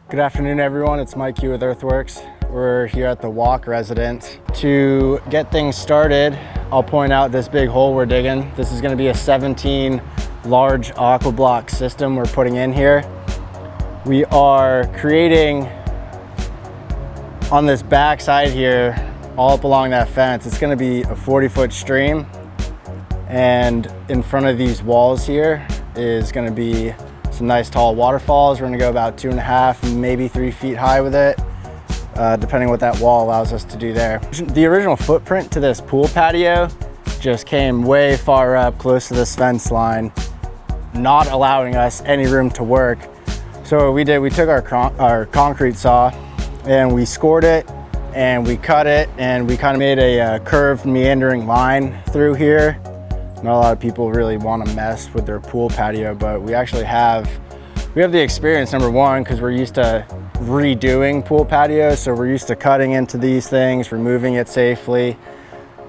Good afternoon, everyone. It's Mike Q with Earthworks. We're here at the Walk Resident. To get things started, I'll point out this big hole we're digging. This is going to be a 17 large aqua block system we're putting in here. We are creating on this back side here, all up along that fence, it's going to be a 40-foot stream, and in front of these walls here is going to be some nice tall waterfalls. We're going to go about 2.5, maybe 3 feet high with it, depending what that wall allows us to do there. The original footprint to this pool patio just came way far up close to this fence line, not allowing us any room to work. So what we did, we took our concrete saw and we scored it and we cut it, and we kind of made a curved meandering line through here. Not a lot of people really want to mess with their pool patio, but we actually have the experience, number one, because we're used to redoing pool patios, so we're used to cutting into these things, removing it safely,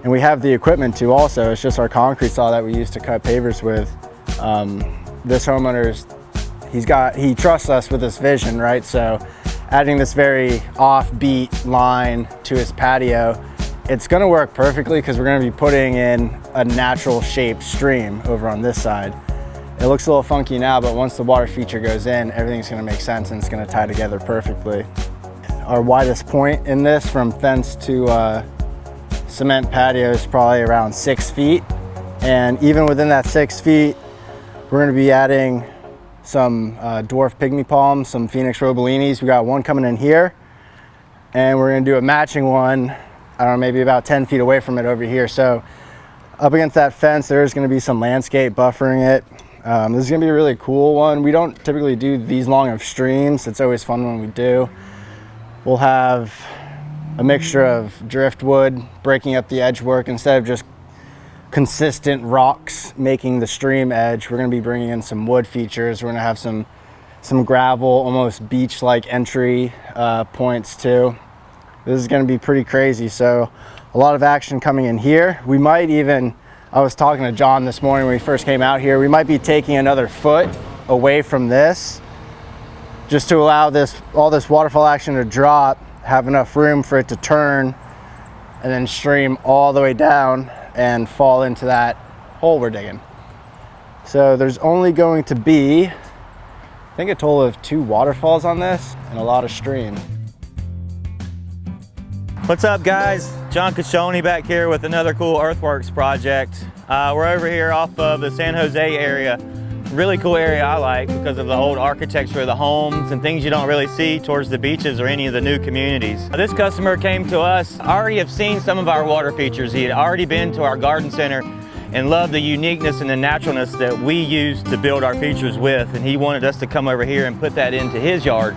and we have the equipment to also. It's just our concrete saw that we use to cut pavers with. This homeowner's, he trusts us with this vision, right? So adding this very offbeat line to his patio, it's gonna work perfectly because we're gonna be putting in a natural shaped stream over on this side. It looks a little funky now, but once the water feature goes in, everything's gonna make sense and it's gonna tie together perfectly. Our widest point in this from fence to cement patio is probably around 6 feet. And even within that 6 feet, we're gonna be adding some dwarf pygmy palms, some Phoenix robelinis. We got one coming in here, and we're gonna do a matching one, I don't know, maybe about 10 feet away from it over here. So up against that fence, there's gonna be some landscape buffering it. This is gonna be a really cool one. We don't typically do these long of streams. It's always fun when we do. We'll have a mixture of driftwood breaking up the edge work. Instead of just consistent rocks making the stream edge, we're going to be bringing in some wood features. We're going to have some gravel, almost beach-like entry points too. This is going to be pretty crazy. So a lot of action coming in here. We might even, I was talking to John this morning when we first came out here, we might be taking another foot away from this just to allow all this waterfall action to drop, have enough room for it to turn and then stream all the way down and fall into that hole we're digging. So there's only going to be, I think, a total of 2 waterfalls on this and a lot of stream. What's up, guys? John Cacchione back here with another cool earthworks project. We're over here off of the San Jose area. Really cool area I like because of the old architecture of the homes and things you don't really see towards the beaches or any of the new communities. This customer came to us. I already have seen some of our water features. He had already been to our garden center and loved the uniqueness and the naturalness that we use to build our features with, and he wanted us to come over here and put that into his yard.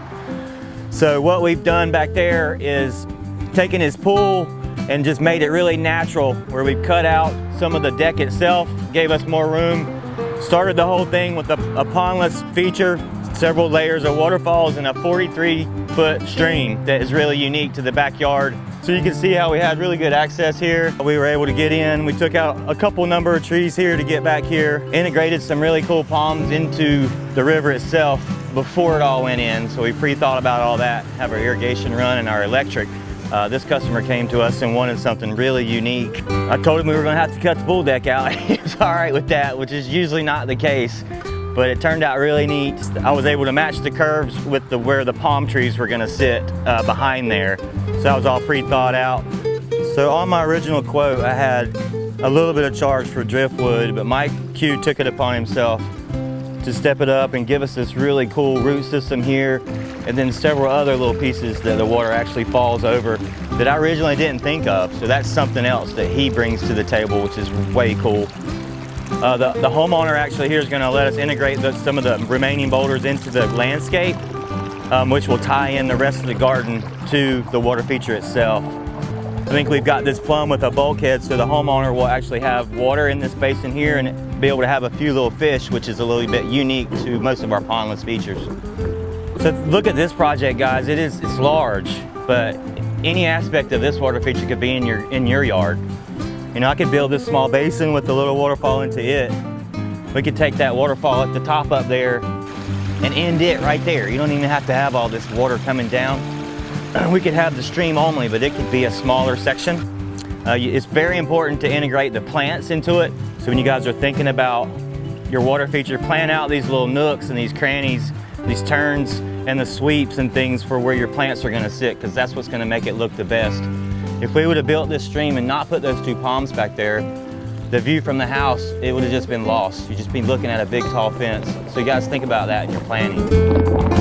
So what we've done back there is taken his pool and just made it really natural, where we've cut out some of the deck itself, gave us more room. Started the whole thing with a pondless feature, several layers of waterfalls, and a 43-foot stream that is really unique to the backyard. So you can see how we had really good access here. We were able to get in. We took out a couple number of trees here to get back here, integrated some really cool palms into the river itself before it all went in. So we pre-thought about all that, have our irrigation run and our electric. This customer came to us and wanted something really unique. I told him we were going to have to cut the pool deck out. He was all right with that, which is usually not the case, but it turned out really neat. I was able to match the curves with where the palm trees were going to sit behind there. So that was all pre-thought out. So on my original quote, I had a little bit of charge for driftwood, but Mike Q took it upon himself to step it up and give us this really cool root system here, and then several other little pieces that the water actually falls over that I originally didn't think of. So that's something else that he brings to the table, which is way cool. The homeowner actually here is going to let us integrate some of the remaining boulders into the landscape, which will tie in the rest of the garden to the water feature itself. I think we've got this plumb with a bulkhead, so the homeowner will actually have water in this basin here and be able to have a few little fish, which is a little bit unique to most of our pondless features. So look at this project, guys. It's large, but any aspect of this water feature could be in your yard. You know, I could build this small basin with a little waterfall into it. We could take that waterfall at the top up there and end it right there. You don't even have to have all this water coming down. We could have the stream only, but it could be a smaller section. It's very important to integrate the plants into it. So when you guys are thinking about your water feature, plan out these little nooks and these crannies, these turns and the sweeps and things for where your plants are gonna sit, because that's what's gonna make it look the best. If we would have built this stream and not put those 2 palms back there, the view from the house, it would have just been lost. You'd just be looking at a big tall fence. So you guys think about that in your planning.